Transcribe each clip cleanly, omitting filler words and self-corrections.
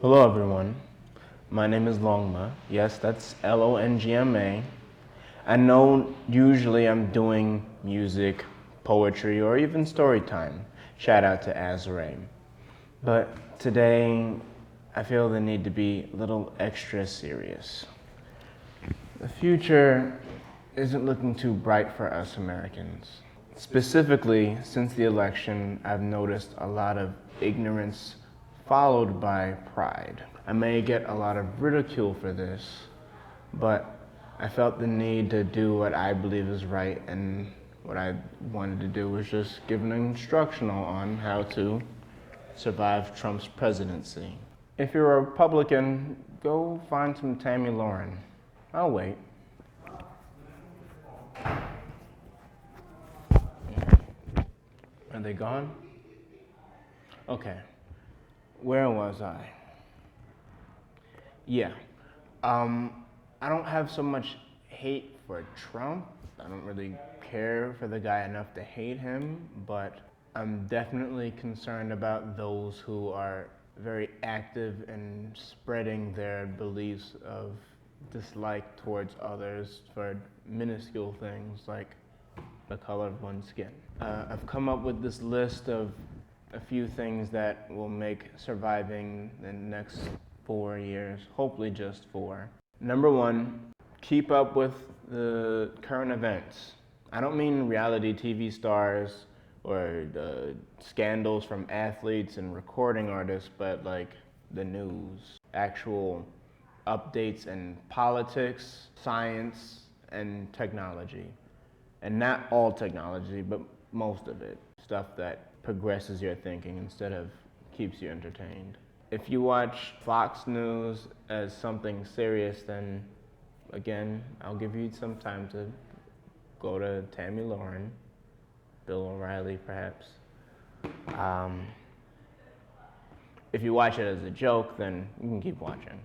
Hello everyone, my name is Longma. Yes, that's Longma. I know usually I'm doing music, poetry, or even story time. Shout out to Azrae. But today, I feel the need to be a little extra serious. The future isn't looking too bright for us Americans. Specifically, since the election, I've noticed a lot of ignorance followed by pride. I may get a lot of ridicule for this, but I felt the need to do what I believe is right, and what I wanted to do was just give an instructional on how to survive Trump's presidency. If you're a Republican, go find some Tammy Lauren. I'll wait. Are they gone? Okay. Where was I? Yeah. I don't have so much hate for Trump. I don't really care for the guy enough to hate him, but I'm definitely concerned about those who are very active in spreading their beliefs of dislike towards others for minuscule things like the color of one's skin. I've come up with this list of a few things that will make surviving the next 4 years, hopefully just 4. Number 1, keep up with the current events. I don't mean reality TV stars or scandals from athletes and recording artists, but like the news, actual updates in politics, science, and technology. And not all technology, but most of it. Stuff that progresses your thinking instead of keeps you entertained. If you watch Fox News as something serious, then again, I'll give you some time to go to Tammy Lauren, Bill O'Reilly perhaps. If you watch it as a joke, then you can keep watching.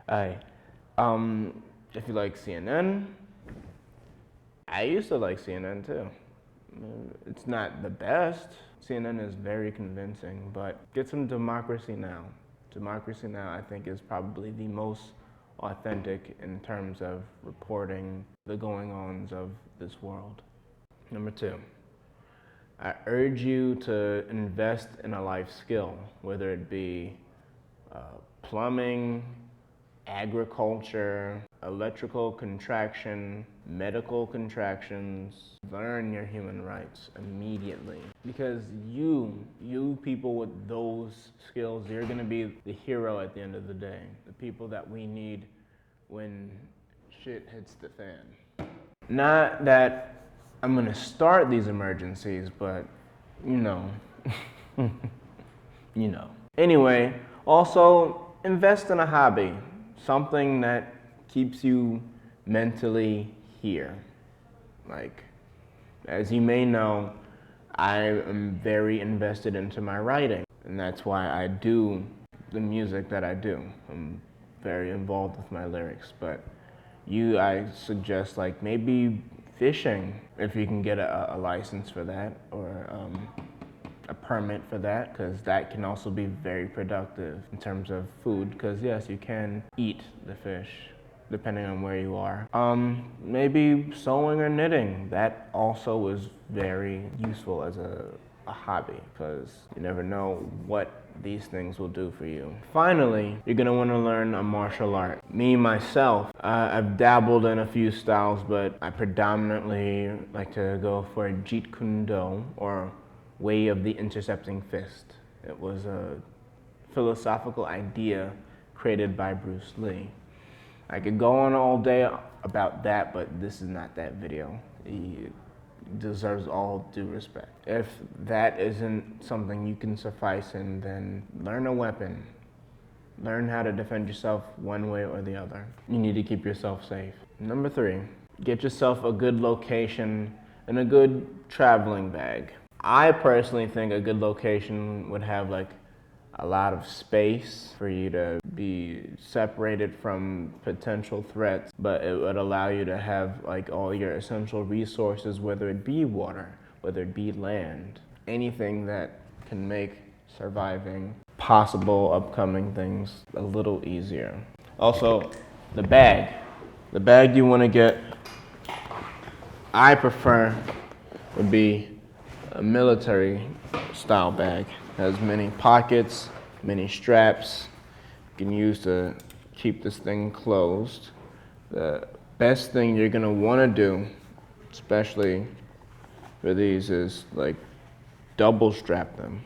Alright. If you like CNN, I used to like CNN too. It's not the best. CNN is very convincing, but get some Democracy Now! Democracy Now! I think is probably the most authentic in terms of reporting the going-ons of this world. Number 2, I urge you to invest in a life skill, whether it be plumbing, agriculture, electrical contraction, medical contractions. Learn your human rights immediately. Because you people with those skills, you're gonna be the hero at the end of the day. The people that we need when shit hits the fan. Not that I'm gonna start these emergencies, but you know. You know. Anyway, also invest in a hobby. Something that keeps you mentally here. Like, as you may know, I am very invested into my writing, and that's why I do the music that I do. I'm very involved with my lyrics, but I suggest like maybe fishing, if you can get a license for that, or a permit for that, because that can also be very productive in terms of food, because yes, you can eat the fish depending on where you are. Maybe sewing or knitting, that also is very useful as a hobby, because you never know what these things will do for you. Finally, you're gonna want to learn a martial art. Me, myself, I've dabbled in a few styles, but I predominantly like to go for Jeet Kune Do, or way of the intercepting fist. It was a philosophical idea created by Bruce Lee. I could go on all day about that, but this is not that video. He deserves all due respect. If that isn't something you can suffice in, then learn a weapon. Learn how to defend yourself one way or the other. You need to keep yourself safe. Number 3, get yourself a good location and a good traveling bag. I personally think a good location would have like a lot of space for you to be separated from potential threats, but it would allow you to have like all your essential resources, whether it be water, whether it be land, anything that can make surviving possible upcoming things a little easier. Also, the bag. The bag you want to get, I prefer, would be a military style bag. It has many pockets, many straps. You can use to keep this thing closed. The best thing you're gonna want to do, especially for these, is like double strap them,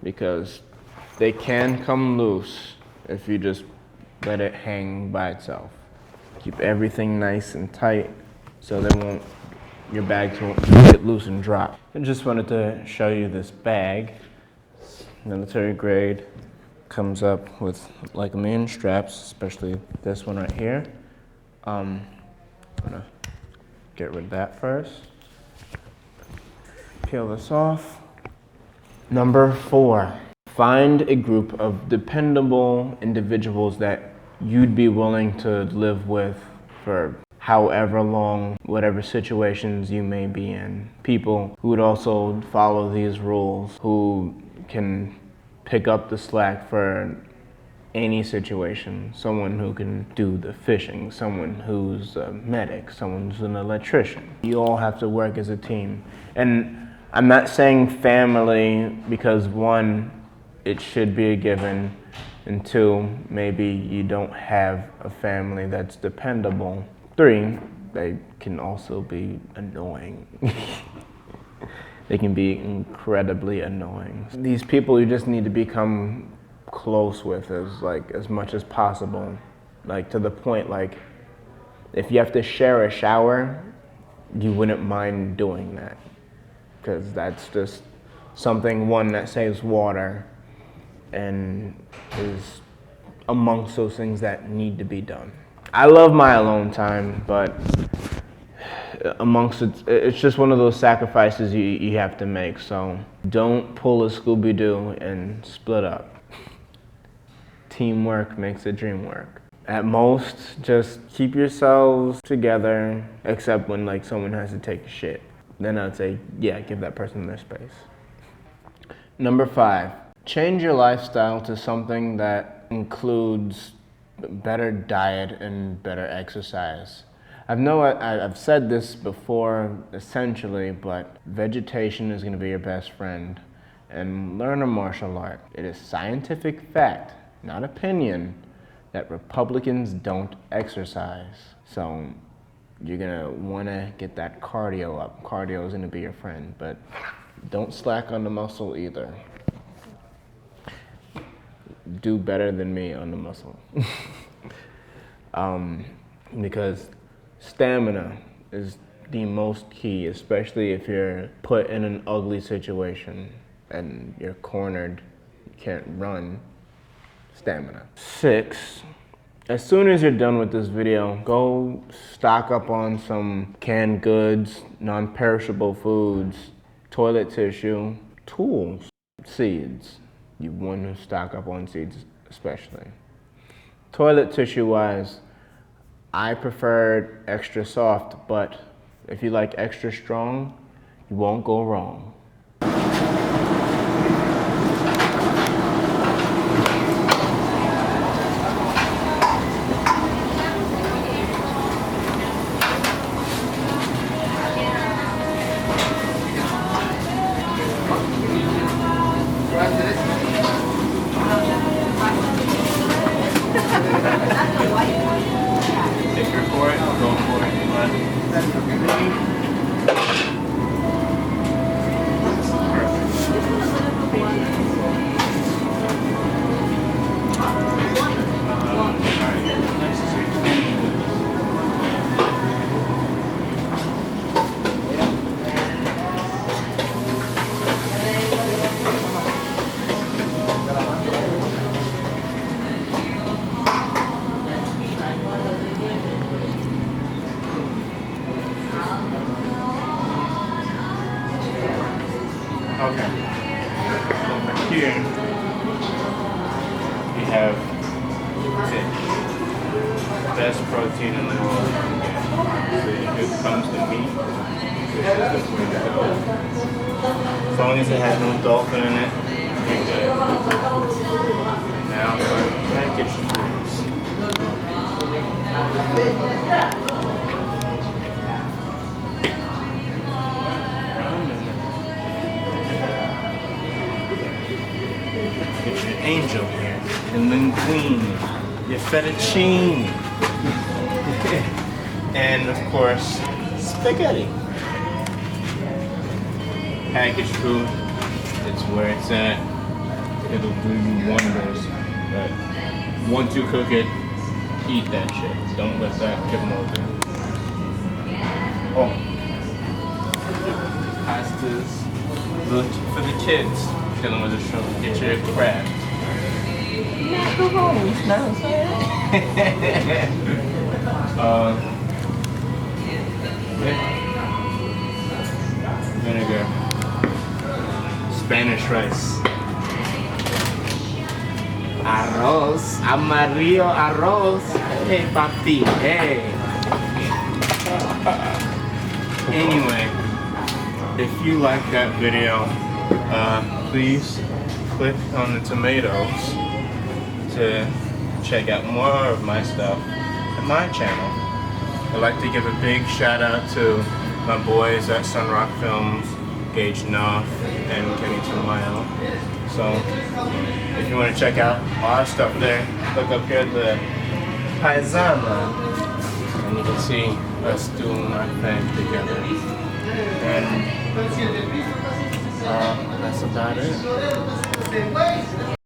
because they can come loose if you just let it hang by itself. Keep everything nice and tight so your bags won't get loose and drop. I just wanted to show you this bag. Military grade. Comes up with like a million straps, especially this one right here. I'm gonna get rid of that first. Peel this off. Number 4, find a group of dependable individuals that you'd be willing to live with for however long, whatever situations you may be in. People who would also follow these rules, who can pick up the slack for any situation. Someone who can do the fishing, someone who's a medic, someone who's an electrician. You all have to work as a team. And I'm not saying family because 1, it should be a given, and 2, maybe you don't have a family that's dependable. 3, they can also be annoying. They can be incredibly annoying. These people you just need to become close with as much as possible. Like to the point, like if you have to share a shower, you wouldn't mind doing that. Because that's just something, 1, that saves water and is amongst those things that need to be done. I love my alone time, but amongst it's just one of those sacrifices you have to make. So don't pull a Scooby-Doo and split up. Teamwork makes the dream work. At most, just keep yourselves together, except when like someone has to take a shit. Then I'd say, yeah, give that person their space. Number 5, change your lifestyle to something that includes better diet and better exercise. I've said this before, essentially, but vegetation is going to be your best friend. And learn a martial art. It is scientific fact, not opinion, that Republicans don't exercise. So you're going to want to get that cardio up. Cardio is going to be your friend, but don't slack on the muscle either. Do better than me on the muscle. Because stamina is the most key, especially if you're put in an ugly situation and you're cornered, you can't run. Stamina. 6, as soon as you're done with this video, go stock up on some canned goods, non-perishable foods, toilet tissue, tools, seeds. You want to stock up on seeds especially. Toilet tissue wise, I prefer extra soft, but if you like extra strong, you won't go wrong. If you're for it, I'll go for it. Okay. Over here, we have fish. Best protein in the world. So here comes the meat. As long as it has no dolphin in it, you're good. Now for packaged foods. Get your angel here, your linguine, your fettuccine, and of course, spaghetti. Packaged food, it's where it's at. It'll do you wonders. But once you cook it, eat that shit. Don't let that get moldy. Oh, pastas. Look for the kids. Dealing with the shrimp. Get your crab. Macarons. No, vinegar. Spanish rice. Arroz, amarillo arroz. Hey, papi, hey. Anyway, if you like that video, please click on the tomatoes to check out more of my stuff at my channel. I'd like to give a big shout out to my boys at Sunrock Films, Gage Knopf and Kenny Tamayo. So if you want to check out our stuff there, look up here at the Paisana and you can see us doing our thing together. And that's about it.